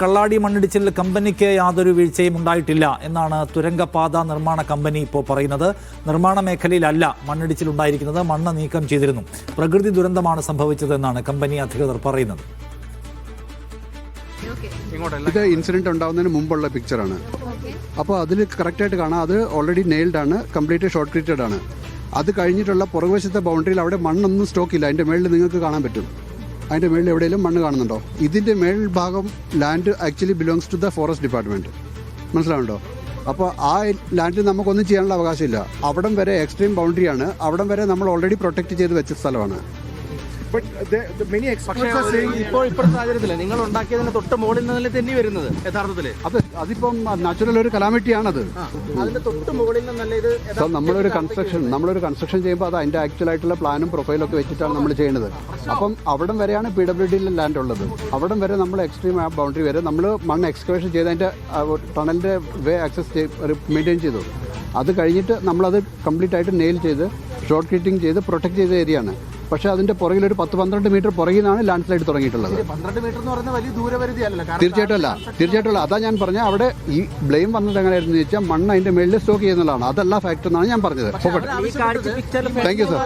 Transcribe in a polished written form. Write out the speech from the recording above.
കള്ളാടി മണ്ണിടിച്ചിലിൽ കമ്പനിക്ക് യാതൊരു വീഴ്ചയും ഉണ്ടായിട്ടില്ല എന്നാണ് തുരങ്കപാത നിർമ്മാണ കമ്പനി ഇപ്പോൾ പറയുന്നത്. നിർമ്മാണ മേഖലയിലല്ല മണ്ണിടിച്ചിലുണ്ടായിരിക്കുന്നത്, മണ്ണ് നീക്കം ചെയ്തിരുന്നു. പ്രകൃതി ദുരന്തമാണ് സംഭവിച്ചതെന്നാണ് കമ്പനി അധികൃതർ പറയുന്നത്. ഇത് ഇൻസിഡന്റ് ഉണ്ടാവുന്നതിന് മുമ്പുള്ള പിക്ചറാണ്. അപ്പോൾ അതിൽ കറക്റ്റായിട്ട് കാണാം, അത് ഓൾറെഡി നെയിൽഡ് ആണ്, കംപ്ലീറ്റ് ഷോർട്ട് ക്രീറ്റഡ് ആണ്. അത് കഴിഞ്ഞിട്ടുള്ള പുറകുവശത്തെ ബൗണ്ടറിയിൽ അവിടെ മണ്ണൊന്നും സ്റ്റോക്കില്ല. അതിൻ്റെ മേളിൽ നിങ്ങൾക്ക് കാണാൻ പറ്റും. അതിൻ്റെ മേളിൽ എവിടെയെങ്കിലും മണ്ണ് കാണുന്നുണ്ടോ? ഇതിൻ്റെ മേൽഭാഗം land actually belongs to the forest department. മനസ്സിലാവുന്നുണ്ടോ? അപ്പോൾ ആ ലാൻഡിൽ നമുക്കൊന്നും ചെയ്യാനുള്ള അവകാശമില്ല. അവിടം വരെ എക്സ്ട്രീം ബൗണ്ടറിയാണ്. അവിടം വരെ നമ്മൾ ഓൾറെഡി പ്രൊട്ടക്റ്റ് ചെയ്ത് വെച്ച സ്ഥലമാണ്. ഇപ്പോഴത്തെ സാഹചര്യത്തിൽ നിങ്ങൾ ഉണ്ടാക്കിയതിന് തൊട്ട് മുകളിൽ നിന്നല്ലേ തെന്നി വരുന്നത് യഥാർത്ഥത്തിൽ? അതിപ്പം നാച്ചുറൽ ഒരു കലാമിറ്റിയാണത്. അതിന്റെ തൊട്ട് മുകളിൽ നിന്നല്ലേ ഇത്? നമ്മളൊരു കൺസ്ട്രക്ഷൻ ചെയ്യുമ്പോൾ അത് അതിൻ്റെ ആക്ച്വൽ ആയിട്ടുള്ള പ്ലാനും പ്രൊഫൈലും ഒക്കെ വെച്ചിട്ടാണ് നമ്മൾ ചെയ്യുന്നത്. അപ്പം അവിടം വരെയാണ് PWDയിലെ ലാൻഡ് ഉള്ളത്. അവിടം വരെ നമ്മൾ എക്സ്ട്രീം ബൗണ്ടറി വരെ നമ്മൾ മണ്ണ് എക്സ്കവേഷൻ ചെയ്ത് അതിൻ്റെ ടണലിൻ്റെ വേ ആക്സസ് മെയിൻറ്റെയിൻ ചെയ്തു. അത് കഴിഞ്ഞിട്ട് നമ്മളത് കംപ്ലീറ്റ് ആയിട്ട് നെയിൽ ചെയ്ത് ഷോർട്ട് ക്രീറ്റിംഗ് ചെയ്ത് പ്രൊട്ടക്ട് ചെയ്ത ഏരിയയാണ്. പക്ഷേ അതിൻ്റെ പുറകിൽ ഒരു 10-12 മീറ്റർ പുറകിൽ നിന്നാണ് ലാൻഡ് സ്ലൈഡ് തുടങ്ങിയിട്ടുള്ളത്. 12 മീറ്റർ എന്ന് പറയുന്നത് വലിയ ദൂരപരിധിയല്ല. തീർച്ചയായിട്ടും അല്ല. അതാ ഞാൻ പറഞ്ഞത്, അവിടെ ഈ ബ്ലെയിം വന്നത് എങ്ങനെയായിരുന്നു വെച്ചാൽ മണ്ണ് അതിൻ്റെ മേളിൽ സ്റ്റോക്ക് ചെയ്യുന്നതാണ്. അതല്ല ഫാക്ടർ എന്നാണ് ഞാൻ പറഞ്ഞത്. Thank you sir.